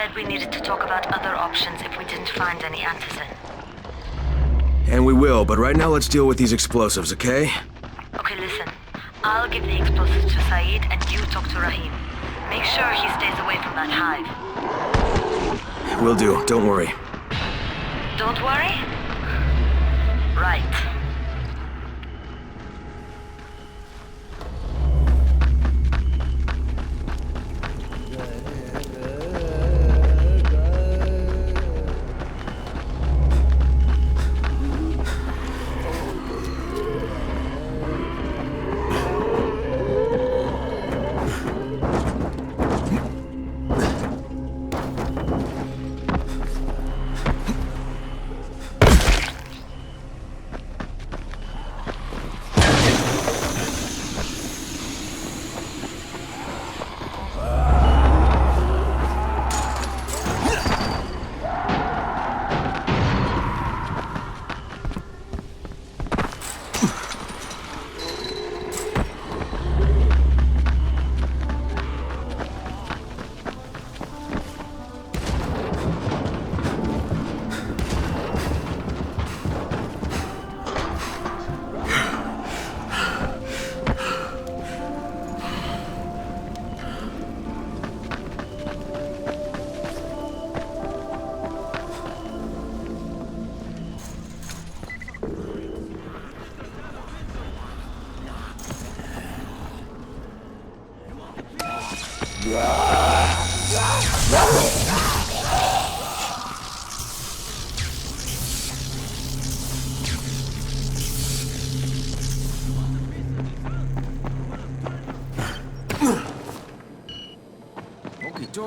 said we needed to talk about other options if we didn't find any antizin. And we will, but right now let's deal with these explosives, okay? Okay, listen. I'll give the explosives to Saeed and you talk to Rahim. Make sure he stays away from that hive. Will do, don't worry. Don't worry? Right.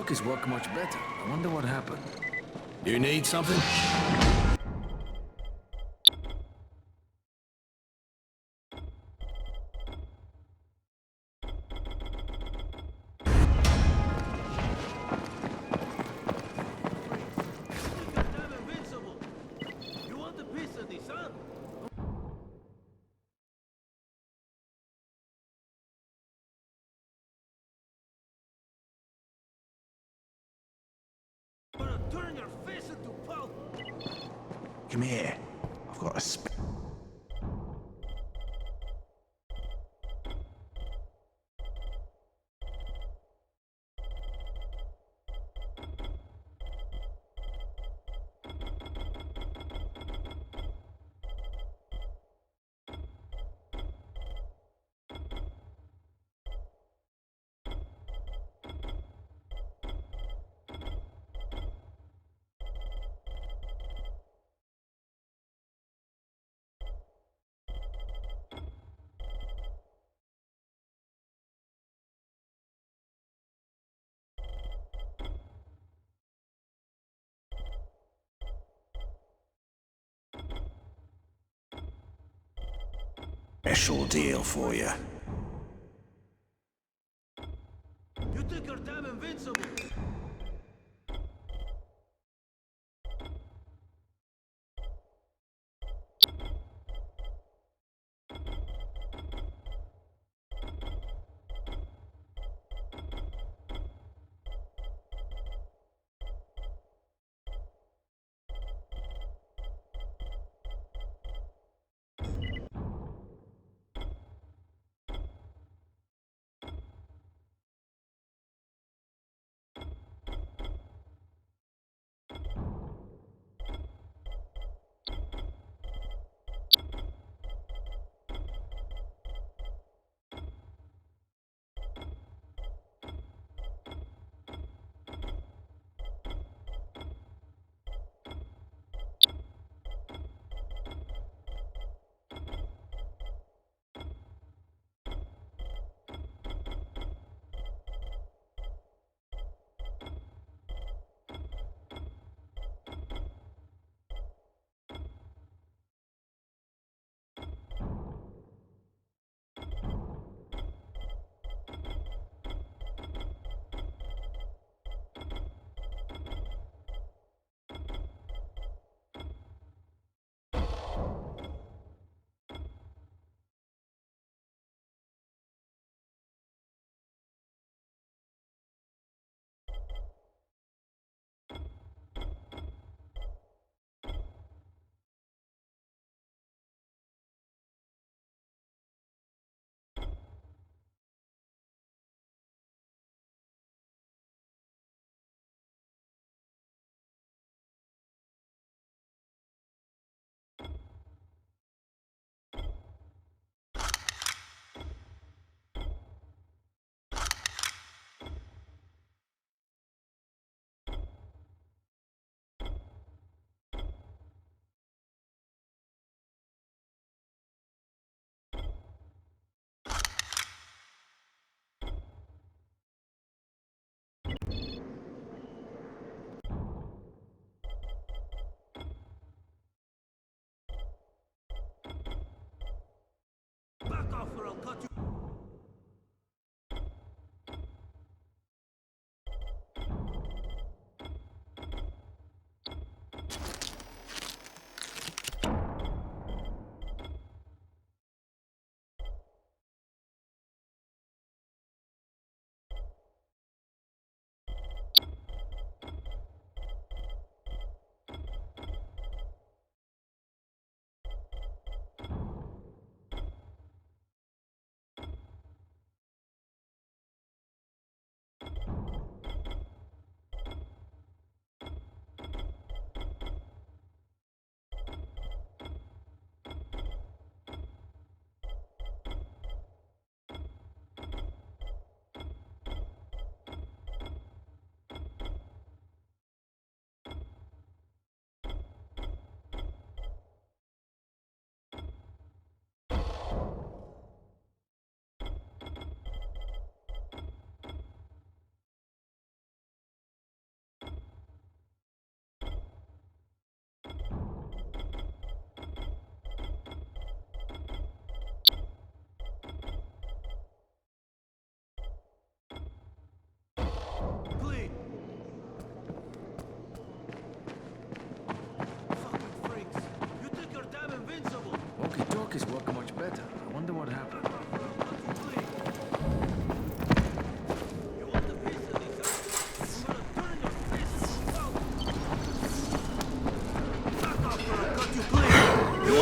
Walkies work much better. I wonder what happened. You need something? Turn your face into pulp! Come here. I've got a special deal for you. You think you're damn invincible?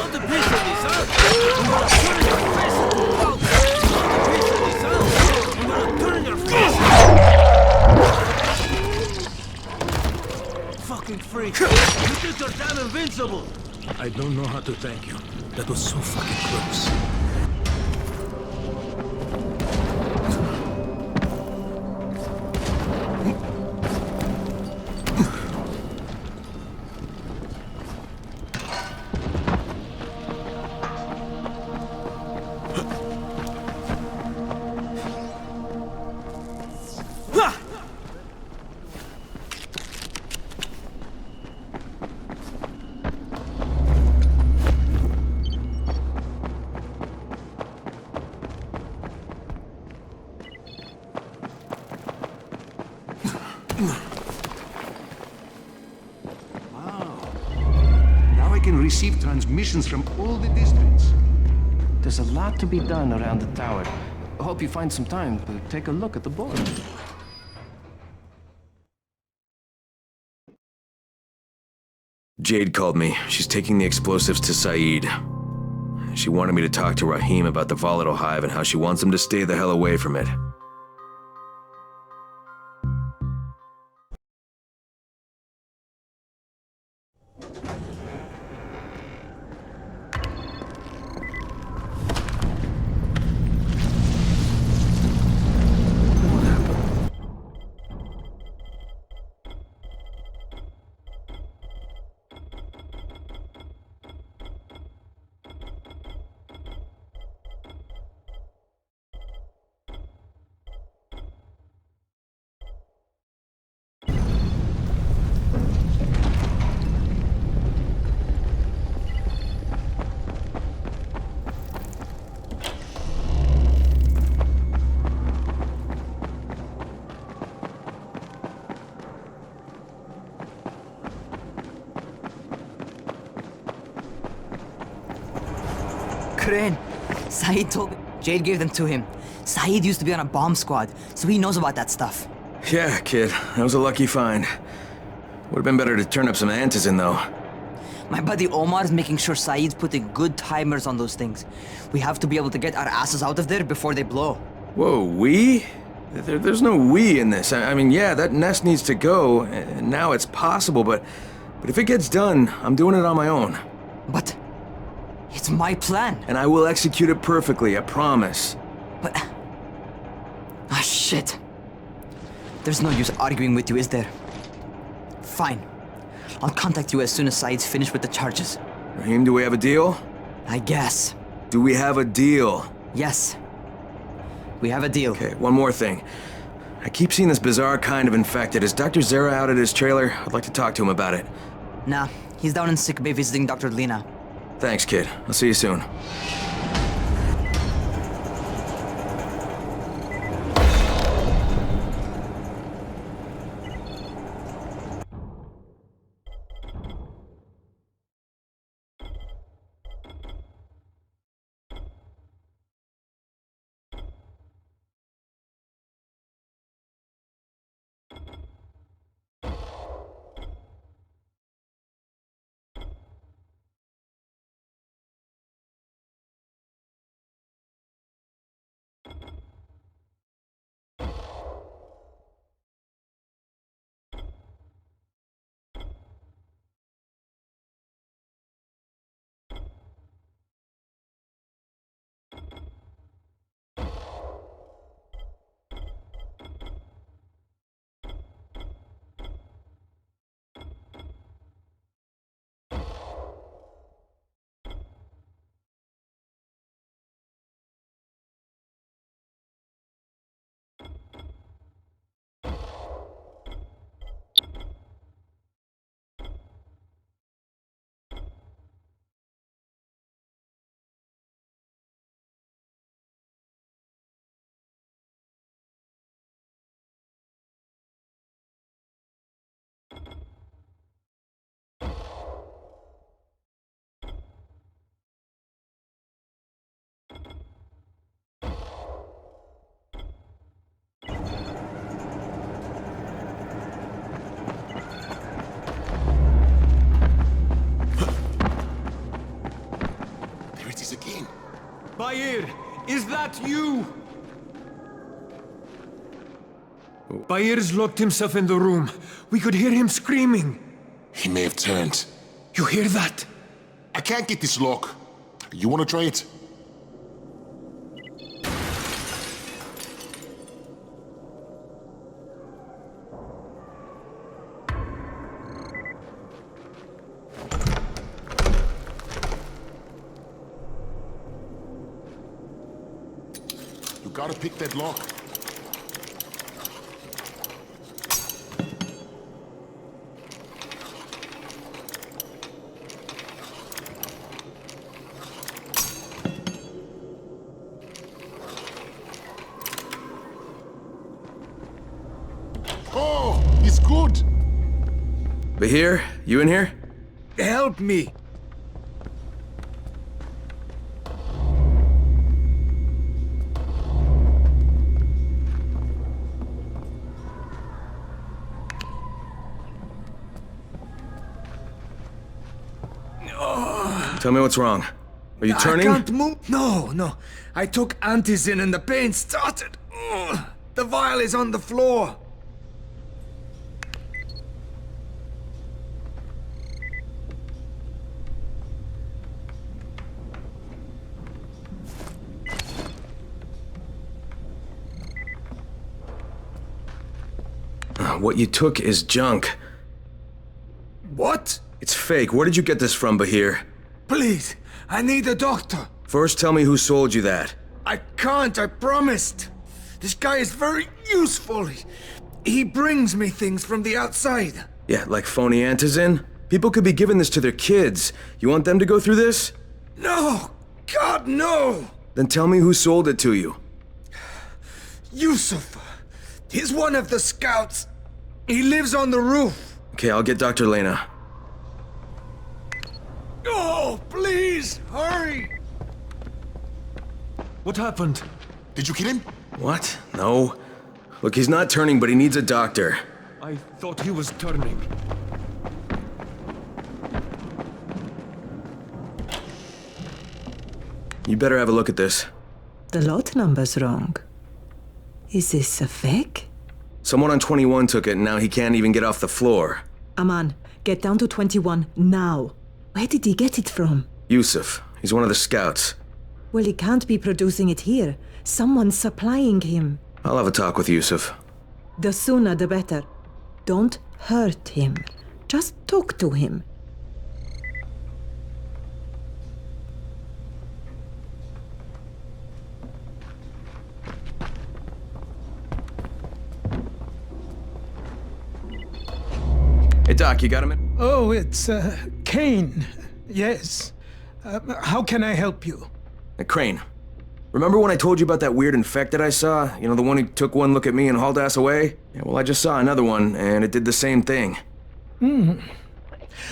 Want a piece of this, huh? I'm gonna turn your face into pulp. Want a piece of this, huh? I'm gonna turn your face into... Fucking freak. You think you're damn invincible. I don't know how to thank you. That was so fucking close. Now I can receive transmissions from all the districts. There's a lot to be done around the tower. I hope you find some time to take a look at the board. Jade called me. She's taking the explosives to Saeed. She wanted me to talk to Rahim about the volatile hive and how she wants him to stay the hell away from it. Crane, Saeed told me. Jade gave them to him. Saeed used to be on a bomb squad, so he knows about that stuff. Yeah, kid. That was a lucky find. Would've been better to turn up some antizin, though. My buddy Omar is making sure Saeed's putting good timers on those things. We have to be able to get our asses out of there before they blow. Whoa, we? There's no we in this. I mean, yeah, that nest needs to go, and now it's possible, but if it gets done, I'm doing it on my own. But it's my plan. And I will execute it perfectly, I promise. But... ah, shit. There's no use arguing with you, is there? Fine. I'll contact you as soon as Saeed's finished with the charges. Rahim, do we have a deal? I guess. Do we have a deal? Yes. We have a deal. Okay, one more thing. I keep seeing this bizarre kind of infected. Is Dr. Zera out at his trailer? I'd like to talk to him about it. Nah, he's down in sick bay visiting Dr. Lena. Thanks, kid. I'll see you soon. Bair, is that you? Bair's locked himself in the room. We could hear him screaming. He may have turned. You hear that? I can't get this lock. You wanna try it? You gotta pick that lock. Oh, it's good. Bahir, you in here? Help me! Tell me what's wrong. Are you turning? I can't move. No. I took antizin and the pain started. Ugh. The vial is on the floor. What you took is junk. What? It's fake. Where did you get this from, Bahir? Please, I need a doctor. First, tell me who sold you that. I can't, I promised. This guy is very useful. He brings me things from the outside. Yeah, like phony antizin? People could be giving this to their kids. You want them to go through this? No! God, no! Then tell me who sold it to you. Yusuf. He's one of the scouts. He lives on the roof. Okay, I'll get Dr. Lena. Oh, please, hurry! What happened? Did you kill him? What? No. Look, he's not turning, but he needs a doctor. I thought he was turning. You better have a look at this. The lot number's wrong. Is this a fake? Someone on 21 took it, and now he can't even get off the floor. Aman, get down to 21 now. Where did he get it from? Yusuf. He's one of the scouts. Well, he can't be producing it here. Someone's supplying him. I'll have a talk with Yusuf. The sooner the better. Don't hurt him. Just talk to him. Hey, Doc, you got a minute? Oh, it's, Kane. Yes. How can I help you? Crane. Remember when I told you about that weird infected I saw? You know, the one who took one look at me and hauled ass away? Yeah, well, I just saw another one, and it did the same thing.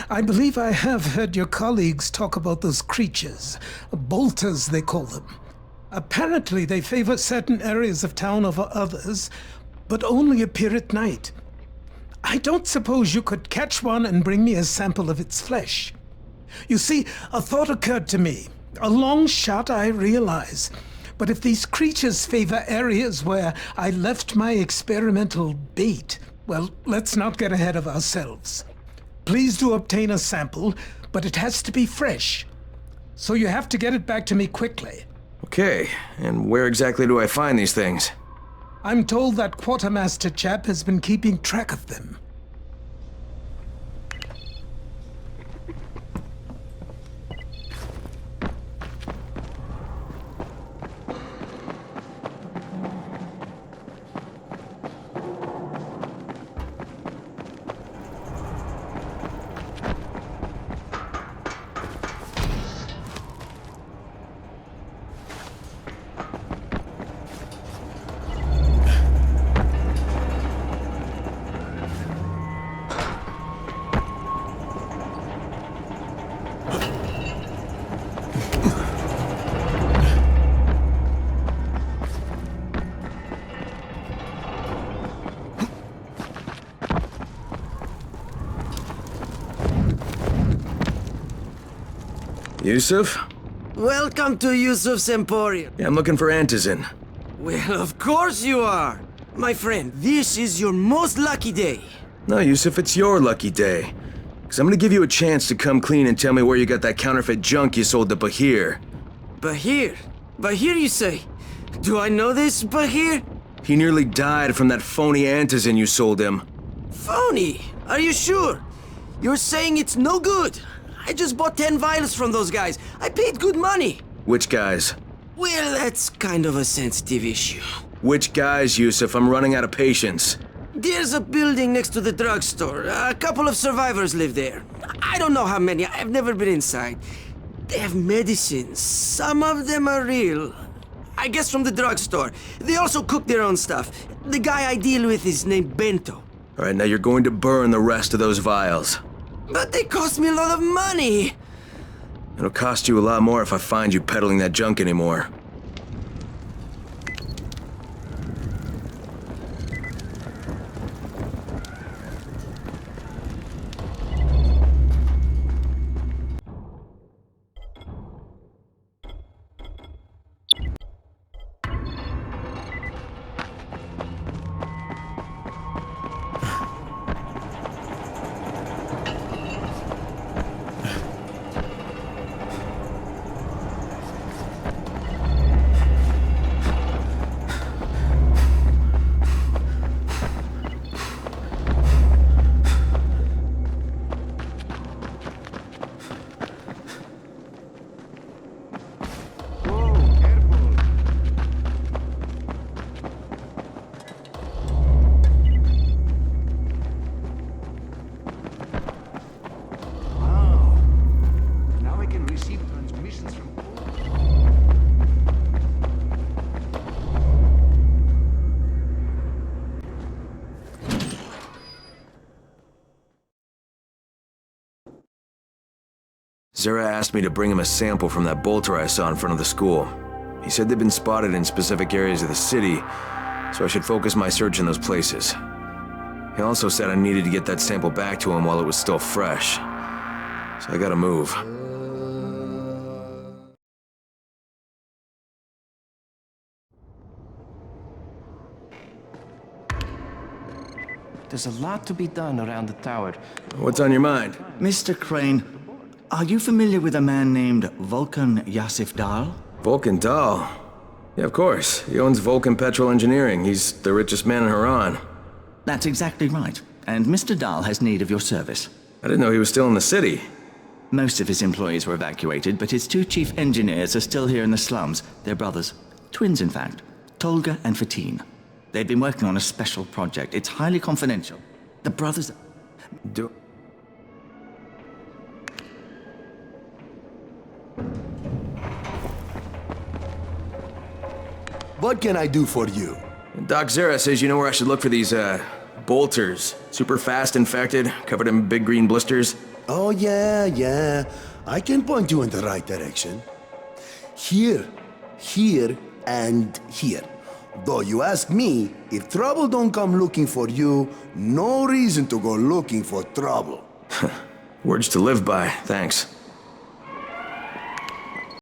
I believe I have heard your colleagues talk about those creatures. Bolters, they call them. Apparently, they favor certain areas of town over others, but only appear at night. I don't suppose you could catch one and bring me a sample of its flesh. You see, a thought occurred to me. A long shot, I realize. But if these creatures favor areas where I left my experimental bait, well, let's not get ahead of ourselves. Please do obtain a sample, but it has to be fresh. So you have to get it back to me quickly. Okay, and where exactly do I find these things? I'm told that quartermaster chap has been keeping track of them. Yusuf? Welcome to Yusuf's Emporium. Yeah, I'm looking for Antizin. Well, of course you are. My friend, this is your most lucky day. No, Yusuf, it's your lucky day. Because I'm gonna give you a chance to come clean and tell me where you got that counterfeit junk you sold to Bahir. Bahir? Bahir, you say? Do I know this Bahir? He nearly died from that phony Antizin you sold him. Phony? Are you sure? You're saying it's no good? I just bought 10 vials from those guys. I paid good money. Which guys? Well, that's kind of a sensitive issue. Which guys, Yusuf? I'm running out of patience. There's a building next to the drugstore. A couple of survivors live there. I don't know how many. I've never been inside. They have medicines. Some of them are real. I guess from the drugstore. They also cook their own stuff. The guy I deal with is named Bento. All right, now you're going to burn the rest of those vials. But they cost me a lot of money. It'll cost you a lot more if I find you peddling that junk anymore. Zara asked me to bring him a sample from that bolter I saw in front of the school. He said they'd been spotted in specific areas of the city, so I should focus my search in those places. He also said I needed to get that sample back to him while it was still fresh. So I gotta move. There's a lot to be done around the tower. What's on your mind? Mr. Crane, are you familiar with a man named Volkan Yasif Dal? Volkan Dal? Yeah, of course. He owns Volkan Petrol Engineering. He's the richest man in Haran. That's exactly right. And Mr. Dal has need of your service. I didn't know he was still in the city. Most of his employees were evacuated, but his two chief engineers are still here in the slums. They're brothers. Twins, in fact. Tolga and Fatin. They've been working on a special project. It's highly confidential. The brothers... What can I do for you? Doc Zara says you know where I should look for these, bolters. Super fast infected, covered in big green blisters. Oh, yeah. I can point you in the right direction. Here, and here. Though you ask me, if trouble don't come looking for you, no reason to go looking for trouble. Words to live by, thanks.